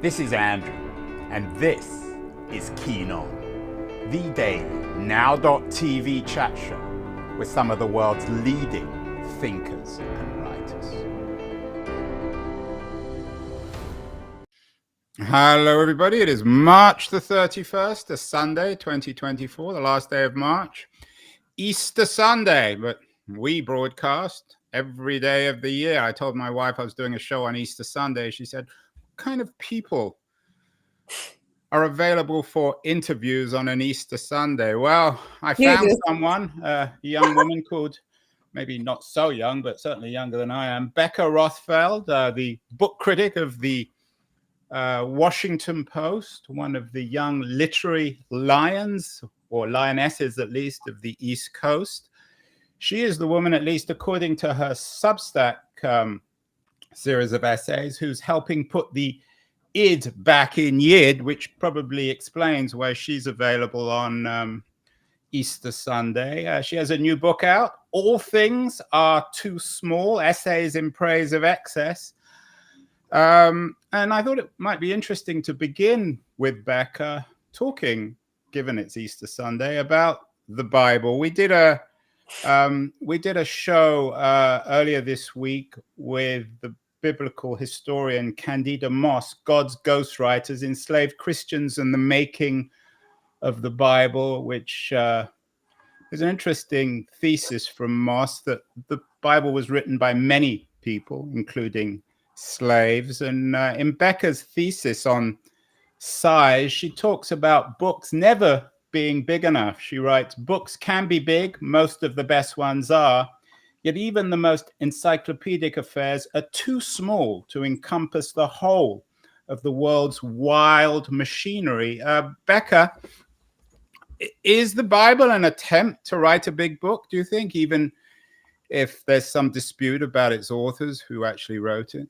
This is Andrew, and this is Keen On, the daily now.tv chat show with some of the world's leading thinkers and writers. Hello, everybody. It is March the 31st, a Sunday, 2024, the last day of March. Easter Sunday, but we broadcast every day of the year. I told my wife I was doing a show on Easter Sunday. She said, what kind of people are available for interviews on an Easter Sunday? Well, I found someone, a young woman called, maybe not so young, but certainly younger than I am, Becca Rothfeld, the book critic of the Washington Post, one of the young literary lions, or lionesses at least, of the East Coast. She is the woman, at least according to her Substack series of essays, who's helping put the id back in yid, which probably explains why she's available on Easter Sunday. She has a new book out, All Things Are Too Small, Essays in Praise of Excess. And I thought it might be interesting to begin with Becca talking, given it's Easter Sunday, about the Bible. We did a show earlier this week with the biblical historian Candida Moss, God's Ghostwriters, Enslaved Christians and the Making of the Bible, which is an interesting thesis from Moss, that the Bible was written by many people, including slaves. And in Becca's thesis on size, she talks about books never being big enough. She writes, books can be big, most of the best ones are, yet even the most encyclopedic affairs are too small to encompass the whole of the world's wild machinery. Becca, is the Bible an attempt to write a big book, do you think, even if there's some dispute about its authors who actually wrote it?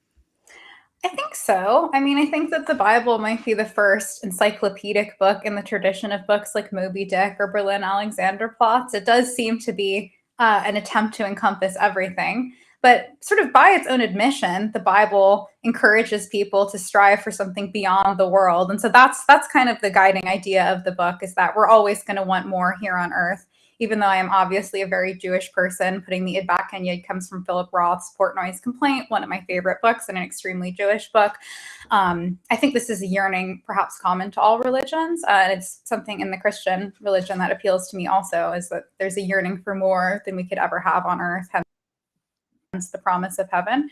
I think so. I mean, I think that the Bible might be the first encyclopedic book in the tradition of books like Moby Dick or Berlin Alexander plots. It does seem to be an attempt to encompass everything. But sort of by its own admission, the Bible encourages people to strive for something beyond the world. And so that's kind of the guiding idea of the book, is that we're always going to want more here on earth. Even though I am obviously a very Jewish person, putting the id back in yid comes from Philip Roth's Portnoy's Complaint, one of my favorite books and an extremely Jewish book. I think this is a yearning perhaps common to all religions. And it's something in the Christian religion that appeals to me also, is that there's a yearning for more than we could ever have on earth, hence the promise of heaven.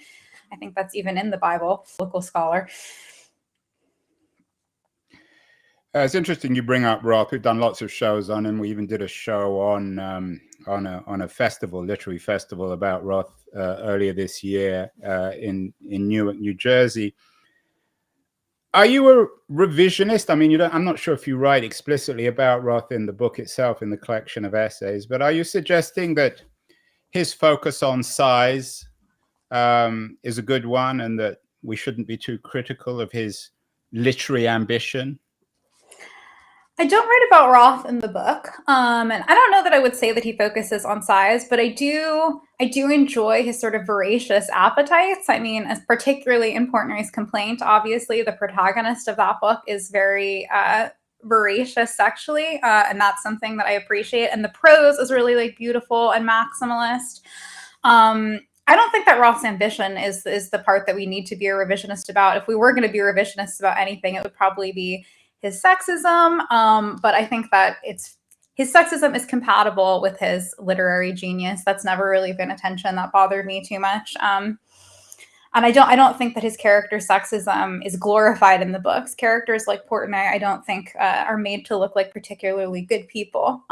I think that's even in the Bible, local scholar. It's interesting you bring up Roth. We've done lots of shows on him. We even did a show on a festival, literary festival, about Roth earlier this year in Newark, New Jersey. Are you a revisionist? I mean, I'm not sure if you write explicitly about Roth in the book itself, in the collection of essays, but are you suggesting that his focus on size is a good one, and that we shouldn't be too critical of his literary ambition? I don't write about Roth in the book, and I don't know that I would say that he focuses on size, but I do enjoy his sort of voracious appetites. I mean, as particularly in Portnoy's Complaint, obviously the protagonist of that book is very voracious sexually, and that's something that I appreciate. And the prose is really beautiful and maximalist. I don't think that Roth's ambition is the part that we need to be a revisionist about. If we were going to be revisionists about anything, it would probably be his sexism, but I think that his sexism is compatible with his literary genius. That's never really been a tension that bothered me too much. And I don't think that his character sexism is glorified in the books. Characters like Portnoy, I don't think are made to look like particularly good people.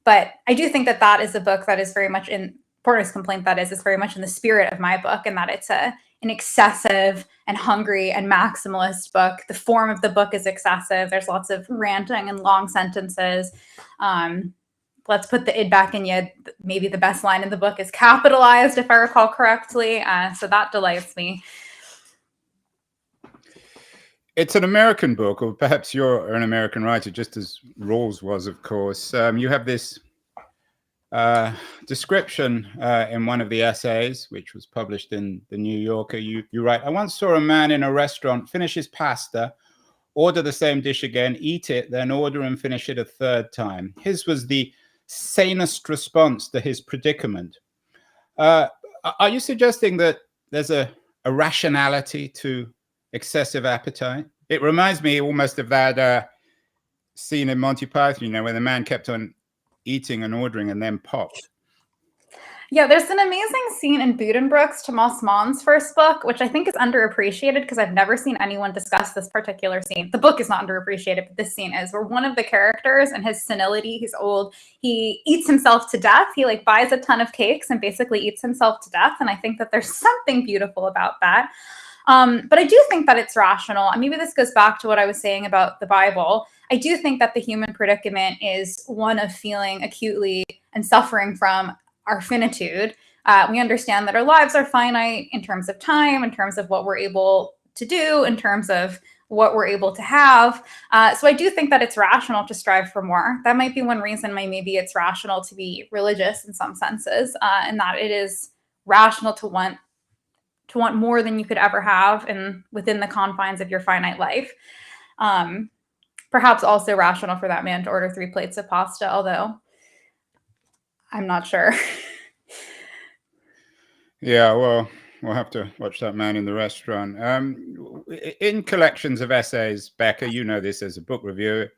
But I do think that is a book that is very much in Portnoy's Complaint. That is very much in the spirit of my book, and that it's an excessive and hungry and maximalist book. The form of the book is excessive. There's lots of ranting and long sentences. Let's put the id back in yid. Maybe the best line in the book is capitalized, if I recall correctly. So that delights me. It's an American book, or perhaps you're an American writer, just as Rawls was, of course. You have this description in one of the essays, which was published in the New Yorker. You write, I once saw a man in a restaurant finish his pasta, order the same dish again, eat it, then order and finish it a third time. His was the sanest response to his predicament. Are you suggesting that there's a rationality to excessive appetite? It reminds me almost of that scene in Monty Python, where the man kept on eating and ordering and then popped. Yeah, there's an amazing scene in Buddenbrooks, Thomas Mann's first book, which I think is underappreciated because I've never seen anyone discuss this particular scene. The book is not underappreciated, but this scene is, where one of the characters, in his senility, he's old, he eats himself to death. He buys a ton of cakes and basically eats himself to death. And I think that there's something beautiful about that. But I do think that it's rational. And maybe this goes back to what I was saying about the Bible. I do think that the human predicament is one of feeling acutely and suffering from our finitude. We understand that our lives are finite in terms of time, in terms of what we're able to do, in terms of what we're able to have. So I do think that it's rational to strive for more. That might be one reason why maybe it's rational to be religious in some senses, and that it is rational to want more than you could ever have within the confines of your finite life. Perhaps also rational for that man to order 3 plates of pasta, although I'm not sure. Yeah, well, we'll have to watch that man in the restaurant. In collections of essays, Becca, you know this as a book reviewer,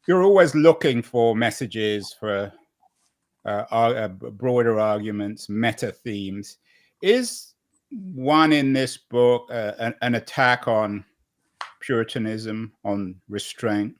you're always looking for messages, for broader arguments, meta themes. Is one in this book an attack on Puritanism, on restraint?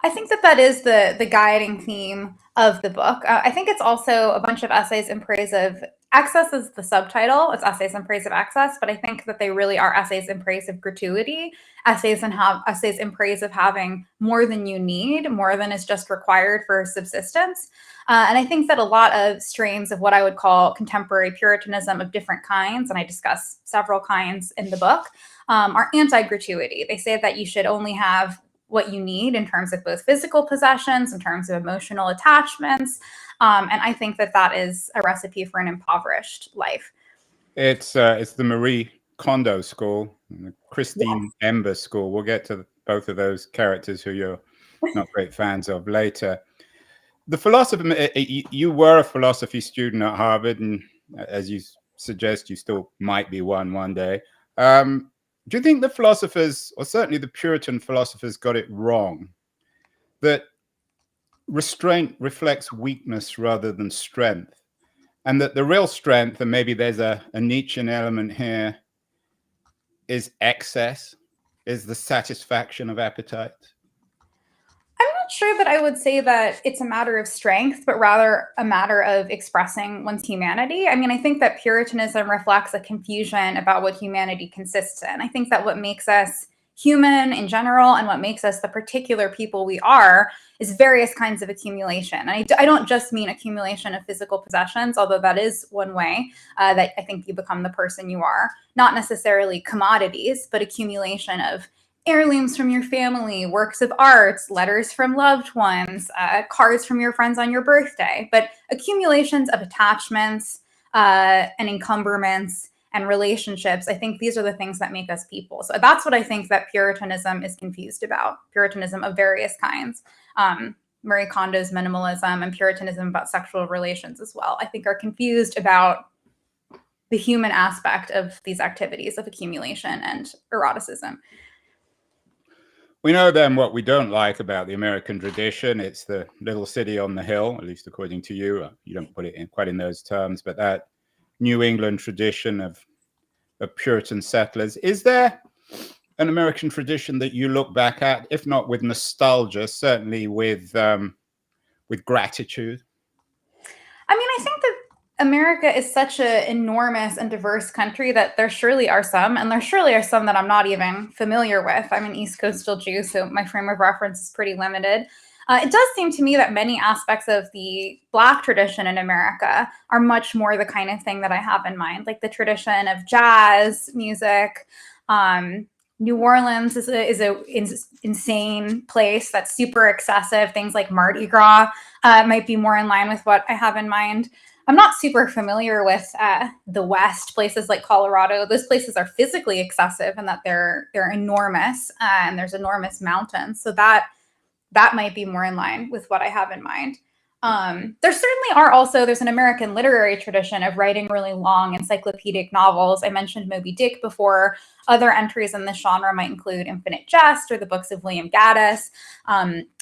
I think that is the guiding theme of the book. I think it's also a bunch of essays in praise of excess is the subtitle. It's essays in praise of excess, but I think that they really are essays in praise of gratuity, essays in praise of having more than you need, more than is just required for subsistence. And I think that a lot of strains of what I would call contemporary Puritanism of different kinds, and I discuss several kinds in the book, are anti-gratuity. They say that you should only have what you need in terms of both physical possessions, in terms of emotional attachments. And I think that is a recipe for an impoverished life. It's the Marie Kondo school, the Christine Ember school. We'll get to both of those characters who you're not great fans of later. The philosopher, you were a philosophy student at Harvard, and as you suggest, you still might be one day. Do you think the philosophers, or certainly the Puritan philosophers, got it wrong? That restraint reflects weakness rather than strength, and that the real strength, and maybe there's a Nietzschean element here, is excess, is the satisfaction of appetite? I'm not sure that I would say that it's a matter of strength, but rather a matter of expressing one's humanity. I mean, I think that Puritanism reflects a confusion about what humanity consists in. I think that what makes us human in general and what makes us the particular people we are is various kinds of accumulation. And I don't just mean accumulation of physical possessions, although that is one way that I think you become the person you are. Not necessarily commodities, but accumulation of heirlooms from your family, works of art, letters from loved ones, cards from your friends on your birthday, but accumulations of attachments and encumberments and relationships. I think these are the things that make us people. So that's what I think that Puritanism is confused about. Puritanism of various kinds. Marie Kondo's minimalism and Puritanism about sexual relations as well, I think are confused about the human aspect of these activities of accumulation and eroticism. We know then what we don't like about the American tradition. It's the little city on the hill, at least according to you. You don't put it quite in those terms, but that New England tradition of Puritan settlers. Is there an American tradition that you look back at, if not with nostalgia, certainly with gratitude? I mean, I think that America is such an enormous and diverse country that there surely are some, and there surely are some that I'm not even familiar with. I'm an East Coastal Jew, so my frame of reference is pretty limited. It does seem to me that many aspects of the Black tradition in America are much more the kind of thing that I have in mind, like the tradition of jazz music, New Orleans is a insane place that's super excessive. Things like Mardi Gras might be more in line with what I have in mind. I'm not super familiar with the West, places like Colorado. Those places are physically excessive in that they're enormous and there's enormous mountains. So that might be more in line with what I have in mind. There certainly are also, there's an American literary tradition of writing really long encyclopedic novels. I mentioned Moby Dick before. Other entries in this genre might include Infinite Jest or the books of William Gaddis.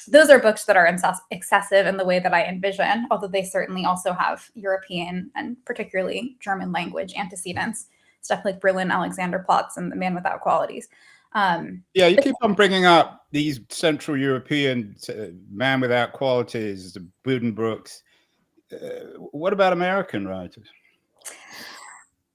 Those are books that are excessive in the way that I envision, although they certainly also have European and particularly German language antecedents, stuff like Berlin Alexanderplatz and The Man Without Qualities. Yeah, you keep on bringing up these Central European Man Without Qualities, the Buddenbrooks. What about American writers?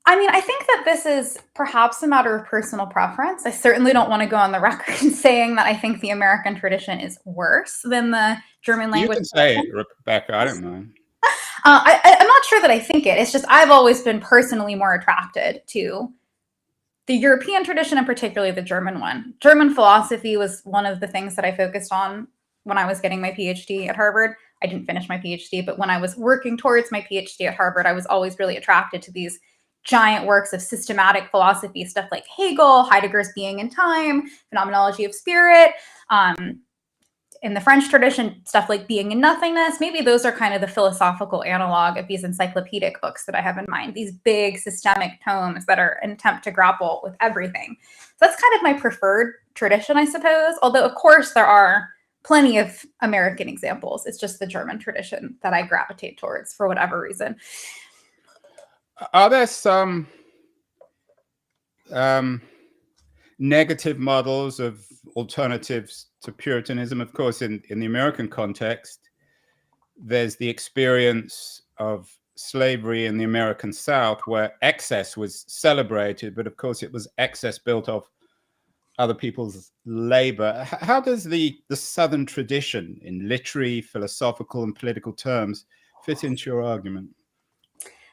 I mean, I think that this is perhaps a matter of personal preference. I certainly don't want to go on the record saying that I think the American tradition is worse than the German language. You can say it, Rebecca. I don't mind. I'm not sure that I think it. It's just I've always been personally more attracted to the European tradition and particularly the German one. German philosophy was one of the things that I focused on when I was getting my PhD at Harvard. I didn't finish my PhD, but when I was working towards my PhD at Harvard, I was always really attracted to these giant works of systematic philosophy, stuff like Hegel, Heidegger's Being and Time, Phenomenology of Spirit. In the French tradition, stuff like Being and Nothingness. Maybe those are kind of the philosophical analog of these encyclopedic books that I have in mind, these big systemic tomes that are an attempt to grapple with everything. So that's kind of my preferred tradition, I suppose. Although, of course, there are plenty of American examples. It's just the German tradition that I gravitate towards for whatever reason. Are there some negative models of alternatives to Puritanism? Of course, in the American context, there's the experience of slavery in the American South where excess was celebrated, but of course it was excess built off other people's labor. How does the Southern tradition in literary, philosophical, and political terms fit into your argument?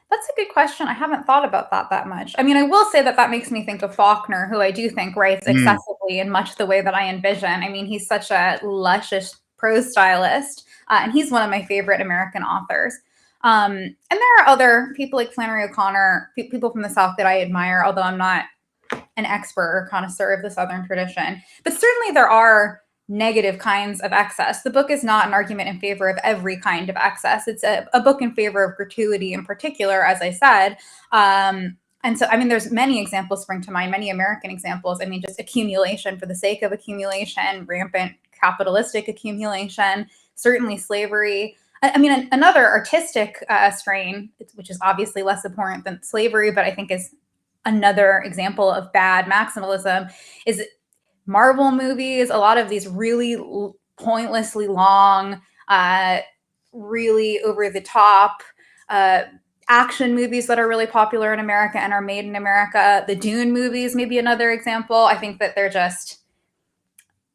That's a good question. I haven't thought about that much. I mean, I will say that makes me think of Faulkner, who I do think writes excessively in much the way that I envision. I mean, he's such a luscious prose stylist, and he's one of my favorite American authors. And there are other people like Flannery O'Connor, people from the South that I admire, although I'm not an expert or connoisseur of the Southern tradition. But certainly there are negative kinds of excess. The book is not an argument in favor of every kind of excess. It's a book in favor of gratuity in particular, as I said. And so, I mean, there's many examples spring to mind, many American examples. I mean, just accumulation for the sake of accumulation, rampant capitalistic accumulation, certainly slavery. I mean, another artistic strain, which is obviously less abhorrent than slavery, but I think is another example of bad maximalism, is Marvel movies. A lot of these really pointlessly long, really over the top action movies that are really popular in America and are made in America. The Dune movies may be another example. I think that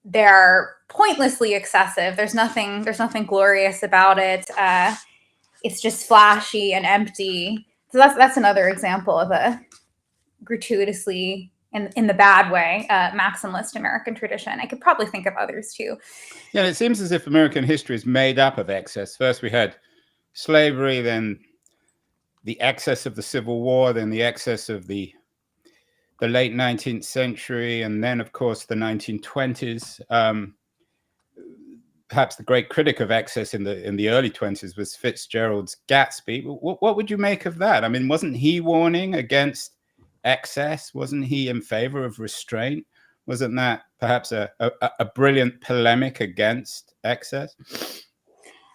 they're pointlessly excessive. There's nothing glorious about it. It's just flashy and empty. So that's another example of a gratuitously, in the bad way, maximalist American tradition. I could probably think of others too. Yeah, it seems as if American history is made up of excess. First we had slavery, then the excess of the Civil War, then the excess of the late 19th century, and then, of course, the 1920s. Perhaps the great critic of excess in the early 20s was Fitzgerald's Gatsby. What would you make of that? I mean, wasn't he warning against excess? Wasn't he in favor of restraint? Wasn't that perhaps a brilliant polemic against excess?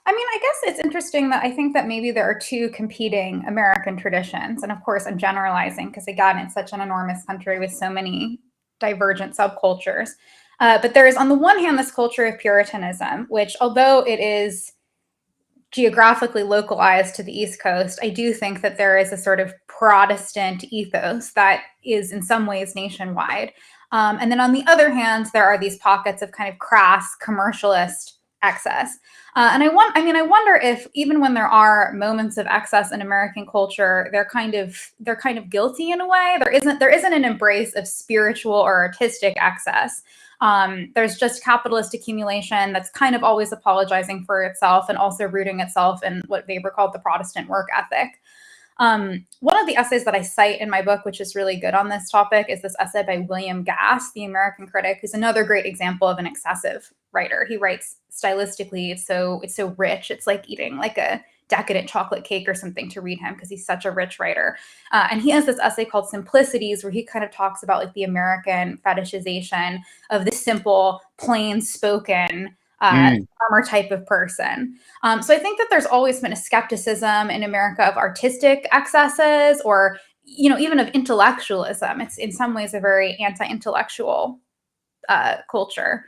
I mean, I guess it's interesting that I think that maybe there are two competing American traditions. And of course, I'm generalizing because, again, it's such an enormous country with so many divergent subcultures. But there is, on the one hand, this culture of Puritanism, which, although it is geographically localized to the East Coast, I do think that there is a sort of Protestant ethos that is in some ways nationwide. And then on the other hand, there are these pockets of kind of crass commercialist excess. And I wonder if even when there are moments of excess in American culture, they're kind of guilty in a way. There isn't an embrace of spiritual or artistic excess. There's just capitalist accumulation that's kind of always apologizing for itself and also rooting itself in what Weber called the Protestant work ethic. One of the essays that I cite in my book, which is really good on this topic, is this essay by William Gass, the American critic, who's another great example of an excessive writer. He writes stylistically, it's so rich. It's like eating like a decadent chocolate cake or something to read him because he's such a rich writer. And he has this essay called Simplicities, where he kind of talks about like the American fetishization of the simple, plain spoken, farmer type of person. So I think that there's always been a skepticism in America of artistic excesses, or even of intellectualism. It's in some ways a very anti-intellectual culture,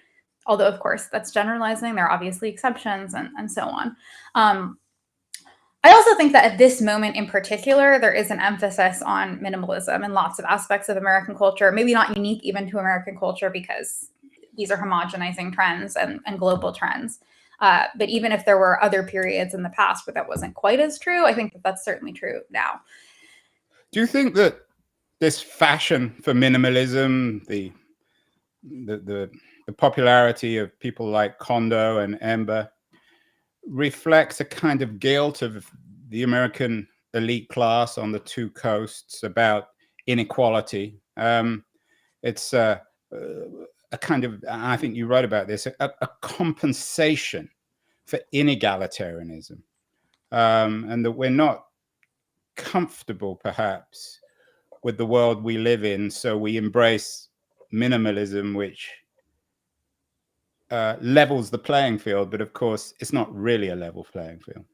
although of course that's generalizing. There are obviously exceptions and so on. I also think that at this moment in particular, there is an emphasis on minimalism in lots of aspects of American culture, maybe not unique even to American culture because these are homogenizing trends and global trends. But even if there were other periods in the past where that wasn't quite as true, I think that that's certainly true now. Do you think that this fashion for minimalism, the popularity of people like Kondo and Ember, reflects a kind of guilt of the American elite class on the two coasts about inequality? It's a kind of, I think you wrote about this, a compensation for inegalitarianism, and that we're not comfortable perhaps with the world we live in, so we embrace minimalism, which levels the playing field, but of course it's not really a level playing field.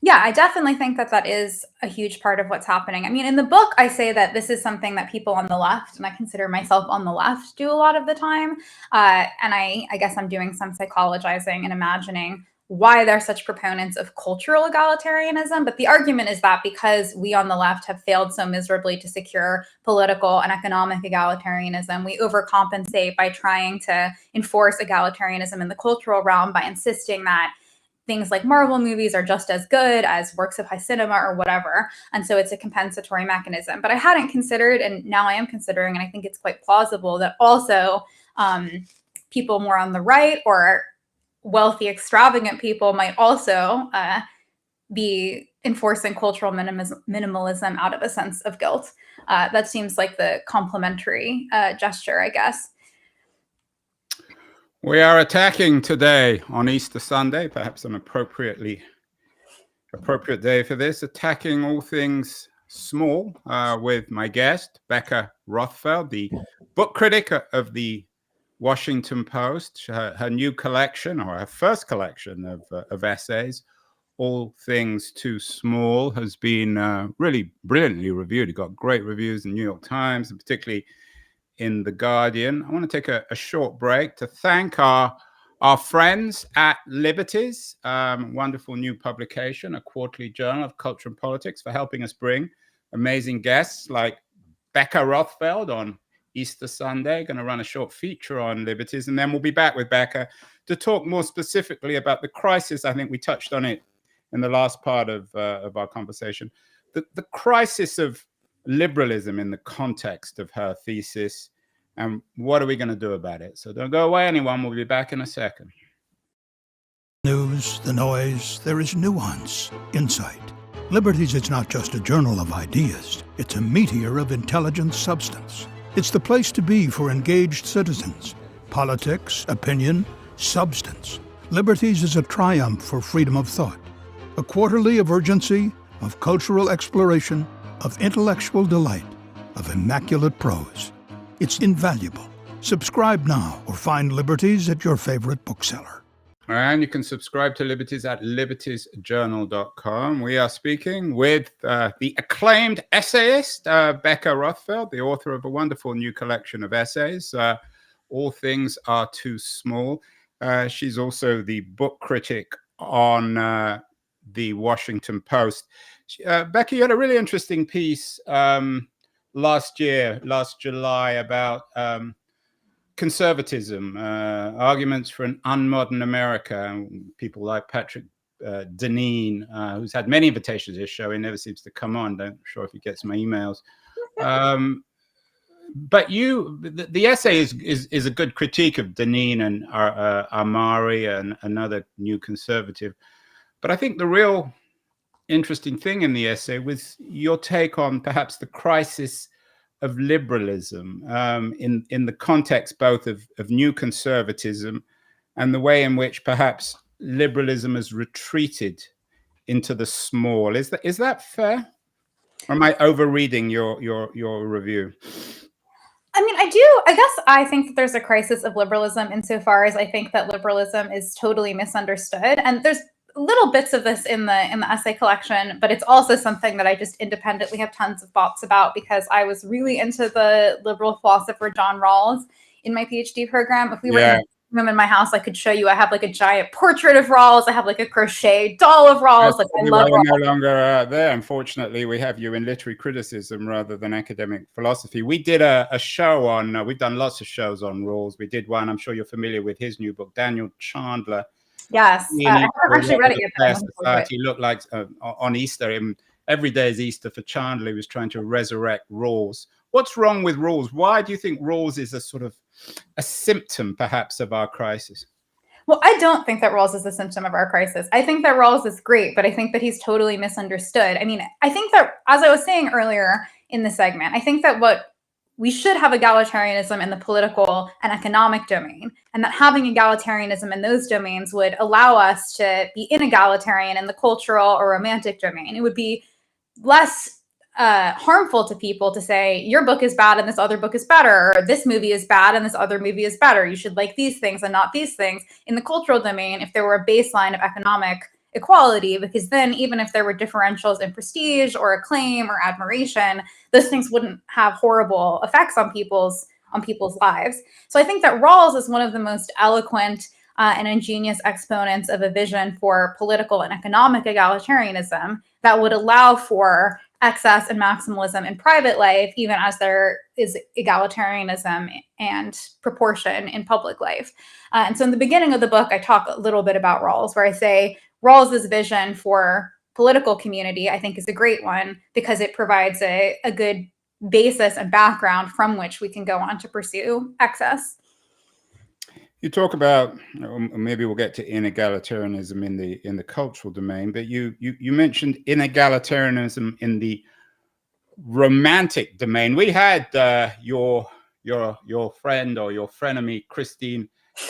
Yeah, I definitely think that that is a huge part of what's happening. I mean, in the book, I say that this is something that people on the left, and I consider myself on the left, do a lot of the time. And I guess I'm doing some psychologizing and imagining why they're such proponents of cultural egalitarianism. But the argument is that because we on the left have failed so miserably to secure political and economic egalitarianism, we overcompensate by trying to enforce egalitarianism in the cultural realm by insisting that things like Marvel movies are just as good as works of high cinema or whatever. And so it's a compensatory mechanism. But I hadn't considered, and now I am considering, and I think it's quite plausible, that also people more on the right or wealthy, extravagant people might also be enforcing cultural minimalism out of a sense of guilt. That seems like the complementary gesture, I guess. We are attacking today on Easter Sunday, perhaps an appropriate day for this, attacking all things small with my guest, Becca Rothfeld, the book critic of the Washington Post. Her new collection, or her first collection of essays, All Things Too Small, has been really brilliantly reviewed. It got great reviews in the New York Times, and particularly in The Guardian. I want to take a short break to thank our friends at Liberties, wonderful new publication, a quarterly journal of culture and politics, for helping us bring amazing guests like Becca Rothfeld on Easter Sunday, going to run a short feature on Liberties, and then we'll be back with Becca to talk more specifically about the crisis. I think we touched on it in the last part of our conversation, the crisis of liberalism in the context of her thesis, and what are we going to do about it? So don't go away, anyone. We'll be back in a second. News, the noise, there is nuance, insight. Liberties is not just a journal of ideas. It's a meteor of intelligent substance. It's the place to be for engaged citizens. Politics, opinion, substance. Liberties is a triumph for freedom of thought. A quarterly of urgency, of cultural exploration, of intellectual delight, of immaculate prose. It's invaluable. Subscribe now or find Liberties at your favorite bookseller. And you can subscribe to Liberties at libertiesjournal.com. We are speaking with the acclaimed essayist, Becca Rothfeld, the author of a wonderful new collection of essays, All Things Are Too Small. She's also the book critic on the Washington Post. Becca, you had a really interesting piece last July, about conservatism, arguments for an unmodern America. People like Patrick Deneen, who's had many invitations to this show, he never seems to come on. Don't sure if he gets my emails. But the essay is a good critique of Deneen and Amari and another new conservative. But I think the real interesting thing in the essay was your take on perhaps the crisis of liberalism in the context both of new conservatism and the way in which perhaps liberalism has retreated into the small. Is that fair? Or am I overreading your review? I mean, I guess I think that there's a crisis of liberalism insofar as I think that liberalism is totally misunderstood. And there's little bits of this in the essay collection, but it's also something that I just independently have tons of thoughts about because I was really into the liberal philosopher John Rawls in my PhD program. If we were in a room in my house, I could show you. I have like a giant portrait of Rawls. I have like a crochet doll of Rawls. Like I love Rawls. No longer there. Unfortunately, we have you in literary criticism rather than academic philosophy. We did a show on. We've done lots of shows on Rawls. We did one. I'm sure you're familiar with his new book, Daniel Chandler. Yes, I haven't actually read it yet. Society looked like on Easter. Every day is Easter for Chandler. He was trying to resurrect Rawls. What's wrong with Rawls? Why do you think Rawls is a sort of a symptom, perhaps, of our crisis? Well, I don't think that Rawls is a symptom of our crisis. I think that Rawls is great, but I think that he's totally misunderstood. I mean, I think that, as I was saying earlier in the segment, I think that we should have egalitarianism in the political and economic domain, and that having egalitarianism in those domains would allow us to be inegalitarian in the cultural or romantic domain. It would be less harmful to people to say your book is bad and this other book is better, or this movie is bad and this other movie is better. You should like these things and not these things in the cultural domain if there were a baseline of economic equality, because then even if there were differentials in prestige or acclaim or admiration, those things wouldn't have horrible effects on people's lives. So I think that Rawls is one of the most eloquent and ingenious exponents of a vision for political and economic egalitarianism that would allow for excess and maximalism in private life, even as there is egalitarianism and proportion in public life. And so in the beginning of the book, I talk a little bit about Rawls, where I say Rawls's vision for political community, I think, is a great one because it provides a good basis and background from which we can go on to pursue excess. You talk about, maybe we'll get to inegalitarianism in the cultural domain, but you mentioned inegalitarianism in the romantic domain. We had your friend or your frenemy Christine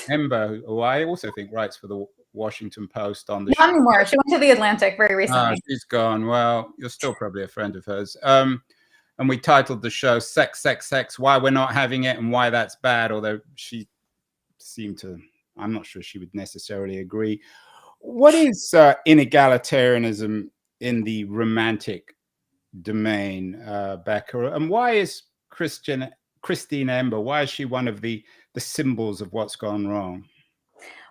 Ember, who I also think writes for the Washington Post on the show. Not anymore. She went to the Atlantic very recently. She's gone. Well, you're still probably a friend of hers. And we titled the show "Sex, Sex, Sex: Why We're Not Having It and Why That's Bad." Although she seemed to, I'm not sure she would necessarily agree. What is inegalitarianism in the romantic domain, Becca? And why is Christine Ember, why is she one of the symbols of what's gone wrong?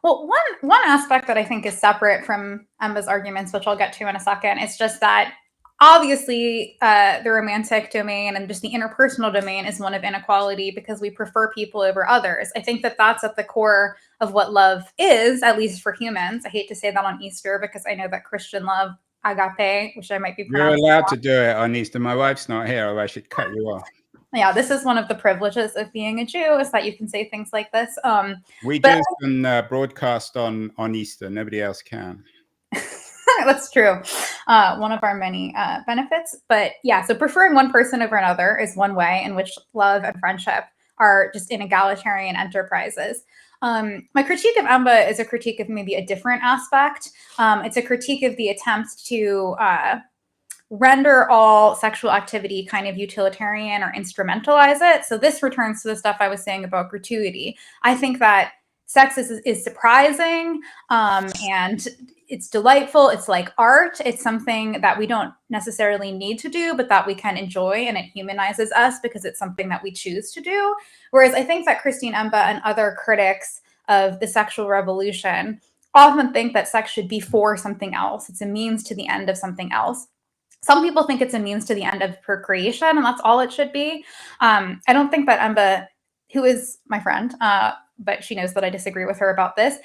Well, one aspect that I think is separate from Emba's arguments, which I'll get to in a second, is just that obviously the romantic domain and just the interpersonal domain is one of inequality because we prefer people over others. I think that that's at the core of what love is, at least for humans. I hate to say that on Easter because I know that Christian love, agape, which I might be pronouncing. You're allowed to do it on Easter. My wife's not here, or I should cut you off. Yeah, this is one of the privileges of being a Jew, is that you can say things like this. We Jews can broadcast on Easter. Nobody else can. That's true. One of our many benefits. But yeah, so preferring one person over another is one way in which love and friendship are just inegalitarian enterprises. My critique of Emba is a critique of maybe a different aspect. It's a critique of the attempt to render all sexual activity kind of utilitarian or instrumentalize it. So this returns to the stuff I was saying about gratuity. I think that sex is surprising and it's delightful. It's like art. It's something that we don't necessarily need to do, but that we can enjoy, and it humanizes us because it's something that we choose to do. Whereas I think that Christine Emba and other critics of the sexual revolution often think that sex should be for something else. It's a means to the end of something else. Some people think it's a means to the end of procreation, and that's all it should be. I don't think that Emba who is my friend, but she knows that I disagree with her about this.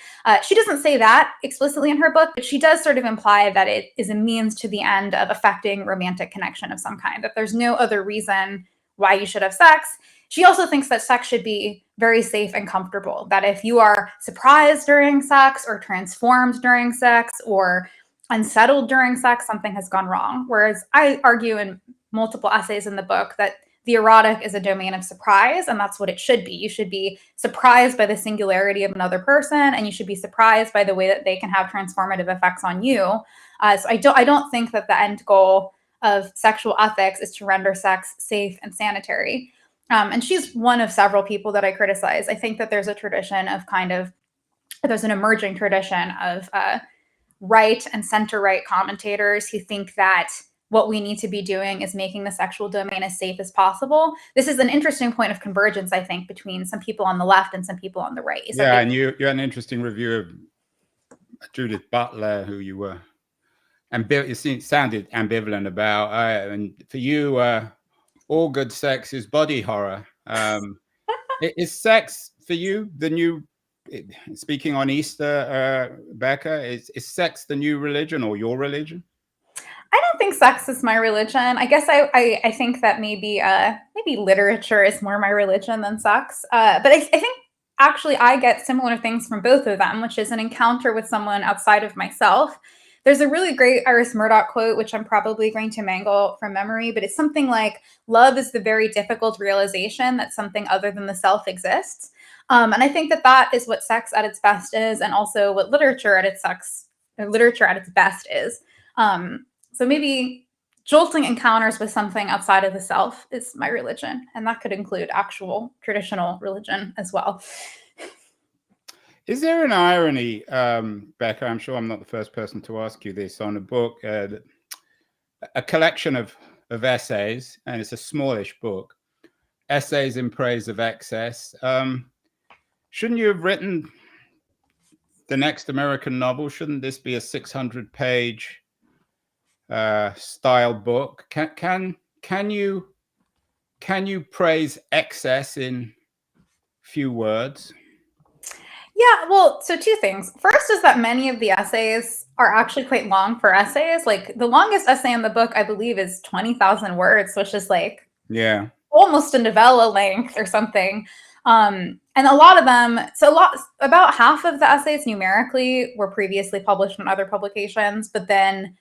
She doesn't say that explicitly in her book, but she does sort of imply that it is a means to the end of affecting romantic connection of some kind, that there's no other reason why you should have sex. She also thinks that sex should be very safe and comfortable, that if you are surprised during sex or transformed during sex or unsettled during sex, something has gone wrong. Whereas I argue in multiple essays in the book that the erotic is a domain of surprise, and that's what it should be. You should be surprised by the singularity of another person, and you should be surprised by the way that they can have transformative effects on you. So I don't think that the end goal of sexual ethics is to render sex safe and sanitary. And she's one of several people that I criticize. I think that there's a tradition of there's an emerging tradition of right and center-right commentators who think that what we need to be doing is making the sexual domain as safe as possible. This is an interesting point of convergence, I think, between some people on the left and some people on the right. Yeah, and you had an interesting review of Judith Butler, who you were, it sounded ambivalent about. And for you, all good sex is body horror. Is sex for you the new? Speaking on Easter, Becca, is sex the new religion or your religion? I don't think sex is my religion. I guess I think that maybe literature is more my religion than sex. But I think actually I get similar things from both of them, which is an encounter with someone outside of myself. There's a really great Iris Murdoch quote, which I'm probably going to mangle from memory, but it's something like, love is the very difficult realization that something other than the self exists. And I think that that is what sex at its best is, and also what literature at its best is. So maybe jolting encounters with something outside of the self is my religion, and that could include actual traditional religion as well. Is there an irony, Becca? I'm sure I'm not the first person to ask you this on a book, a collection of essays, and it's a smallish book, essays in praise of excess. Shouldn't you have written the next American novel? Shouldn't this be a 600-page style book? Can you praise excess in few words? Yeah, well, so two things. First is that many of the essays are actually quite long for essays. Like the longest essay in the book, I believe, is 20,000 words, which is like almost a novella length or something. And a lot of them, about half of the essays numerically were previously published in other publications, but then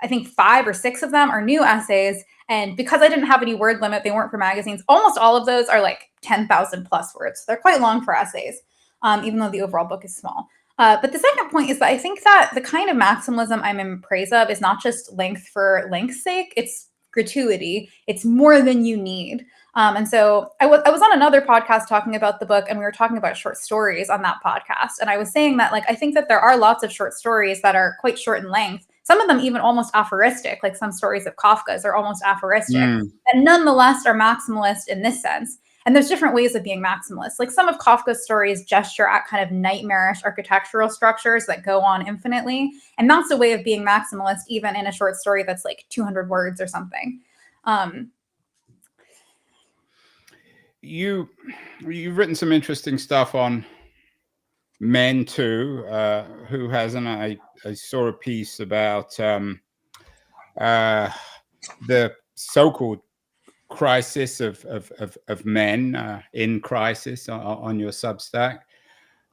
I think 5 or 6 of them are new essays. And because I didn't have any word limit, they weren't for magazines. Almost all of those are like 10,000 plus words. So they're quite long for essays, even though the overall book is small. But the second point is that I think that the kind of maximalism I'm in praise of is not just length for length's sake. It's gratuity. It's more than you need. And so I was on another podcast talking about the book, and we were talking about short stories on that podcast. And I was saying that, like, I think that there are lots of short stories that are quite short in length. Some of them even almost aphoristic, like some stories of Kafka's are almost aphoristic, and nonetheless are maximalist in this sense. And there's different ways of being maximalist. Like some of Kafka's stories gesture at kind of nightmarish architectural structures that go on infinitely. And that's a way of being maximalist, even in a short story that's like 200 words or something. You've written some interesting stuff on men too. Who hasn't? I saw a piece about the so-called crisis of men in crisis on your Substack.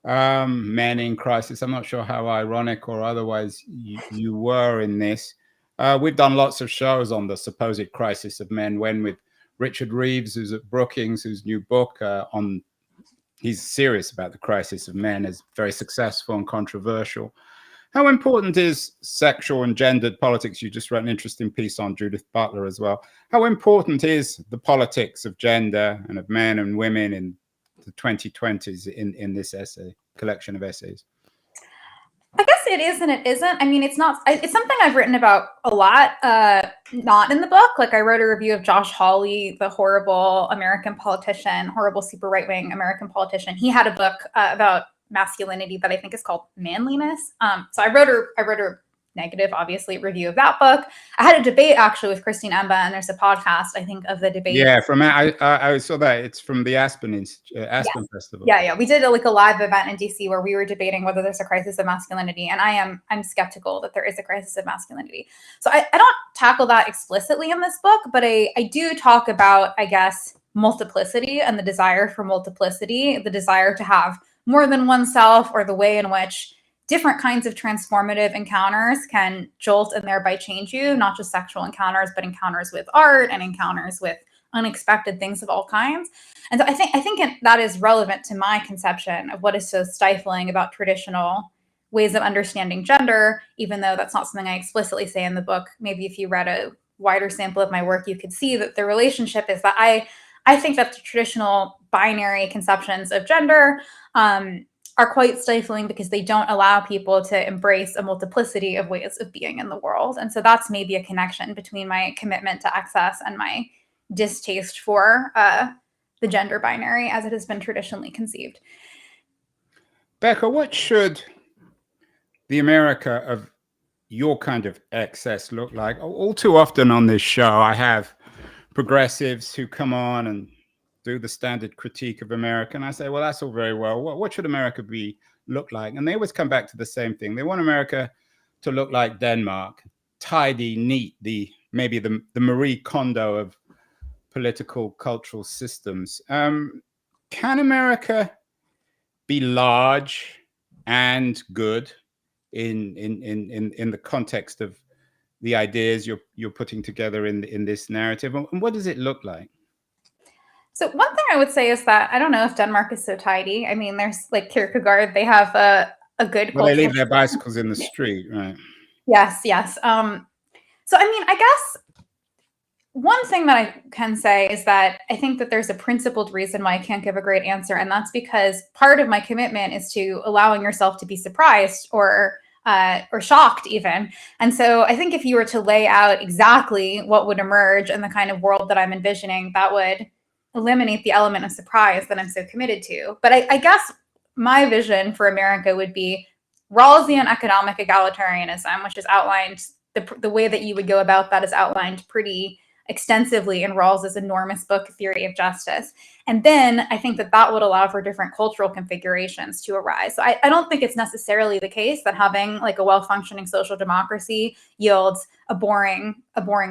Men in crisis. I'm not sure how ironic or otherwise you were in this. We've done lots of shows on the supposed crisis of men, when with Richard Reeves, who's at Brookings, whose new book he's serious about the crisis of men, is very successful and controversial. How important is sexual and gendered politics? You just wrote an interesting piece on Judith Butler as well. How important is the politics of gender and of men and women in the 2020s in this collection of essays? I guess it is and it isn't. I mean, it's something I've written about a lot, not in the book. Like I wrote a review of Josh Hawley, the horrible American politician, horrible super right-wing American politician. He had a book about masculinity that I think is called Manliness. So I wrote a negative, obviously, review of that book. I had a debate actually with Christine Emba, and there's a podcast, I think, of the debate. Yeah, from I saw that. It's from the Aspen Festival. Yeah. We did a live event in DC where we were debating whether there's a crisis of masculinity, and I'm skeptical that there is a crisis of masculinity. So I don't tackle that explicitly in this book, but I do talk about, I guess, multiplicity and the desire for multiplicity, the desire to have more than oneself, or the way in which different kinds of transformative encounters can jolt and thereby change you, not just sexual encounters, but encounters with art and encounters with unexpected things of all kinds. And so I think that is relevant to my conception of what is so stifling about traditional ways of understanding gender, even though that's not something I explicitly say in the book. Maybe if you read a wider sample of my work, you could see that the relationship is that I think that the traditional binary conceptions of gender are quite stifling because they don't allow people to embrace a multiplicity of ways of being in the world. And so that's maybe a connection between my commitment to excess and my distaste for the gender binary as it has been traditionally conceived. Becca, what should the America of your kind of excess look like? All too often on this show, I have progressives who come on and do the standard critique of America, and I say, well, that's all very well. What should America look like? And they always come back to the same thing. They want America to look like Denmark, tidy, neat, maybe the Marie Kondo of political cultural systems. Can America be large and good in the context of the ideas you're putting together in this narrative? And what does it look like? So one thing I would say is that I don't know if Denmark is so tidy. I mean, there's like Kierkegaard, they have a good Well, they leave their bicycles in the street, right? Yes. So, I mean, I guess one thing that I can say is that I think that there's a principled reason why I can't give a great answer. And that's because part of my commitment is to allowing yourself to be surprised or shocked even. And so I think if you were to lay out exactly what would emerge in the kind of world that I'm envisioning, that would eliminate the element of surprise that I'm so committed to. But I guess my vision for America would be Rawlsian economic egalitarianism, which is outlined, the way that you would go about that is outlined pretty extensively in Rawls's enormous book, Theory of Justice. And then I think that would allow for different cultural configurations to arise. So I don't think it's necessarily the case that having like a well-functioning social democracy yields a boring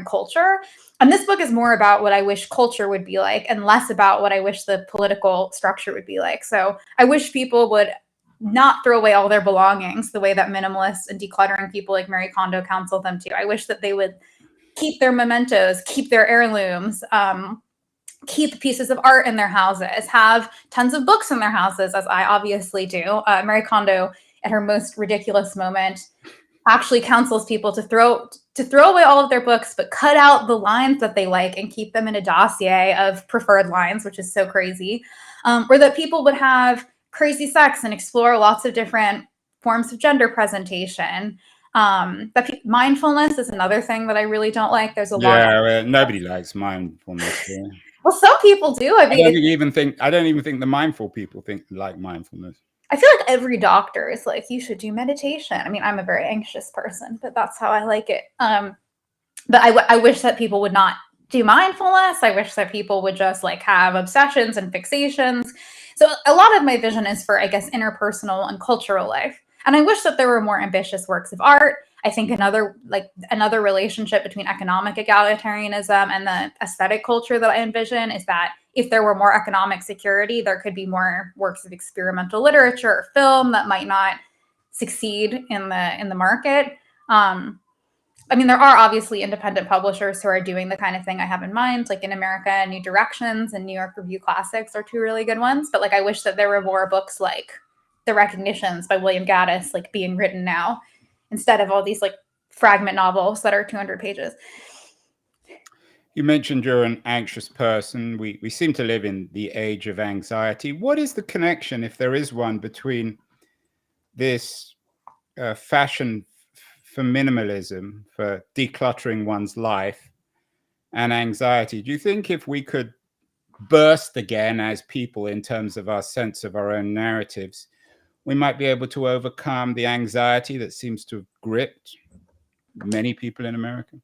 culture. And this book is more about what I wish culture would be like and less about what I wish the political structure would be like. So I wish people would not throw away all their belongings the way that minimalists and decluttering people like Marie Kondo counsel them to. I wish that they would keep their mementos, keep their heirlooms, keep pieces of art in their houses, have tons of books in their houses, as I obviously do. Marie Kondo, at her most ridiculous moment, actually counsels people to throw away all of their books, but cut out the lines that they like and keep them in a dossier of preferred lines, which is so crazy. Or that people would have crazy sex and explore lots of different forms of gender presentation. Mindfulness is another thing that I really don't like. There's a lot. Yeah, nobody likes mindfulness. Yeah. Well, some people do. I mean, I don't even think the mindful people like mindfulness. I feel like every doctor is like, you should do meditation. I mean, I'm a very anxious person, but that's how I like it. But I wish that people would not do mindfulness. I wish that people would just like have obsessions and fixations. So a lot of my vision is for, I guess, interpersonal and cultural life. And I wish that there were more ambitious works of art. I think another relationship between economic egalitarianism and the aesthetic culture that I envision is that if there were more economic security, there could be more works of experimental literature or film that might not succeed in the market. I mean, there are obviously independent publishers who are doing the kind of thing I have in mind, like in America, New Directions and New York Review Classics are two really good ones. But like, I wish that there were more books like The Recognitions by William Gaddis, like being written now, instead of all these like fragment novels that are 200 pages. You mentioned you're an anxious person. We seem to live in the age of anxiety. What is the connection, if there is one, between this fashion for minimalism, for decluttering one's life, and anxiety? Do you think if we could burst again as people in terms of our sense of our own narratives, we might be able to overcome the anxiety that seems to have gripped many people in America?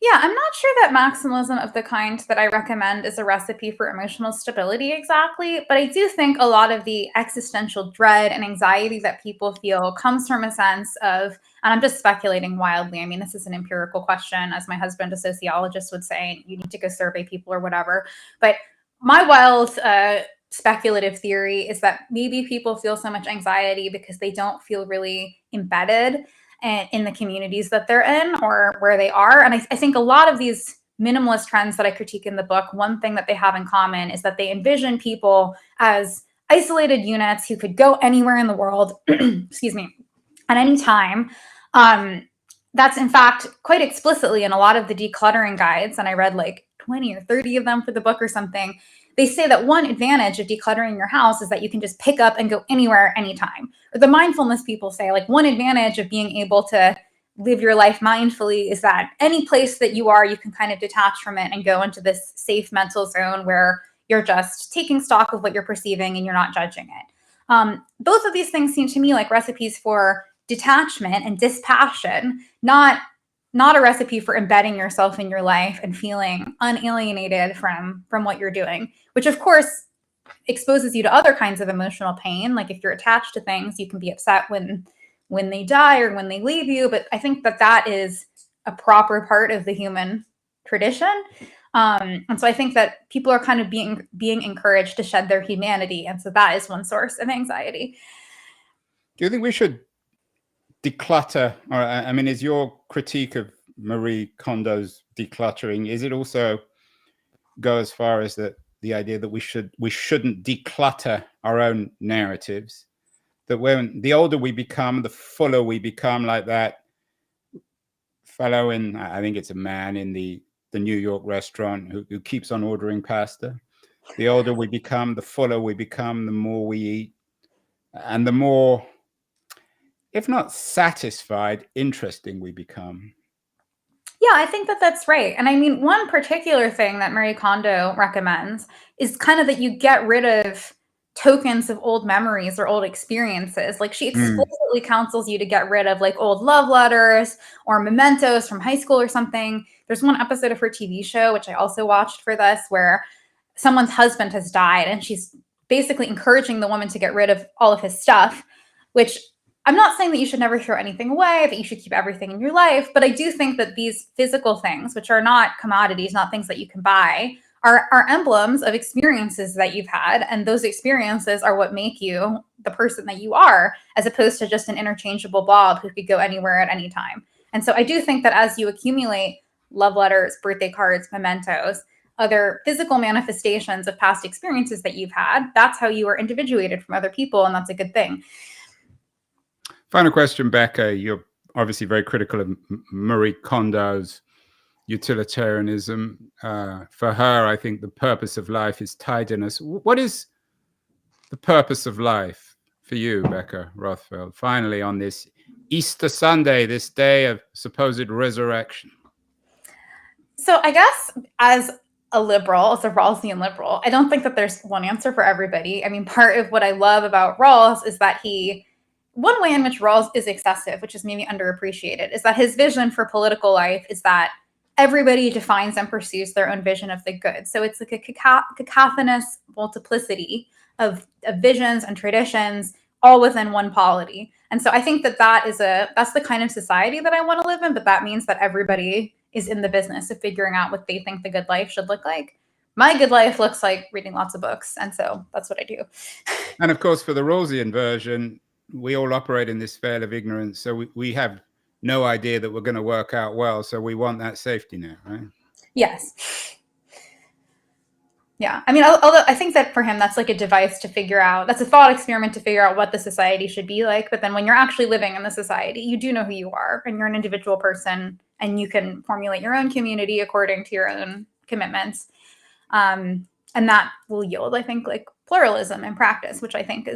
Yeah, I'm not sure that maximalism of the kind that I recommend is a recipe for emotional stability exactly, but I do think a lot of the existential dread and anxiety that people feel comes from a sense of, and I'm just speculating wildly. I mean, this is an empirical question, as my husband, a sociologist, would say, you need to go survey people or whatever. But my wild speculative theory is that maybe people feel so much anxiety because they don't feel really embedded in the communities that they're in or where they are. And I think a lot of these minimalist trends that I critique in the book, one thing that they have in common is that they envision people as isolated units who could go anywhere in the world, excuse me, at any time. That's in fact quite explicitly in a lot of the decluttering guides, and I read like 20 or 30 of them for the book or something. They say that one advantage of decluttering your house is that you can just pick up and go anywhere, anytime. Or the mindfulness people say, like, one advantage of being able to live your life mindfully is that any place that you are, you can kind of detach from it and go into this safe mental zone where you're just taking stock of what you're perceiving and you're not judging it. Both of these things seem to me like recipes for detachment and dispassion, not a recipe for embedding yourself in your life and feeling unalienated from what you're doing, which of course exposes you to other kinds of emotional pain. Like if you're attached to things, you can be upset when they die or when they leave you. But I think that is a proper part of the human tradition. And so I think that people are kind of being encouraged to shed their humanity. And so that is one source of anxiety. Do you think we should declutter? Or, I mean, is your critique of Marie Kondo's decluttering, is it also go as far as the idea that we shouldn't declutter our own narratives? That when the older we become, the fuller we become, like that fellow in, I think it's a man in the New York restaurant who keeps on ordering pasta. The older we become, the fuller we become, the more we eat, and the more, if not satisfied, interesting we become. Yeah, I think that that's right. And I mean, one particular thing that Marie Kondo recommends is kind of that you get rid of tokens of old memories or old experiences. Like she explicitly counsels you to get rid of like old love letters or mementos from high school or something. There's one episode of her TV show, which I also watched for this, where someone's husband has died and she's basically encouraging the woman to get rid of all of his stuff, which I'm not saying that you should never throw anything away, that you should keep everything in your life, but I do think that these physical things, which are not commodities, not things that you can buy, are emblems of experiences that you've had. And those experiences are what make you the person that you are, as opposed to just an interchangeable blob who could go anywhere at any time. And so I do think that as you accumulate love letters, birthday cards, mementos, other physical manifestations of past experiences that you've had, that's how you are individuated from other people. And that's a good thing. Final question, Becca. You're obviously very critical of Marie Kondo's utilitarianism. For her, I think the purpose of life is tidiness. What is the purpose of life for you, Becca Rothfeld, finally on this Easter Sunday, this day of supposed resurrection? So I guess as a liberal, as a Rawlsian liberal, I don't think that there's one answer for everybody. I mean, part of what I love about Rawls is that one way in which Rawls is excessive, which is maybe underappreciated, is that his vision for political life is that everybody defines and pursues their own vision of the good. So it's like a cacophonous multiplicity of visions and traditions, all within one polity. And so I think that's the kind of society that I want to live in, but that means that everybody is in the business of figuring out what they think the good life should look like. My good life looks like reading lots of books, and so that's what I do. And of course, for the Rawlsian version, we all operate in this veil of ignorance, so we have no idea that we're going to work out well, so we want that safety net, right? Yes. Yeah. I mean, although I think that for him, that's like a device to figure out, that's a thought experiment to figure out what the society should be like. But then when you're actually living in the society, you do know who you are and you're an individual person and you can formulate your own community according to your own commitments. And that will yield, I think, like pluralism in practice, which I think is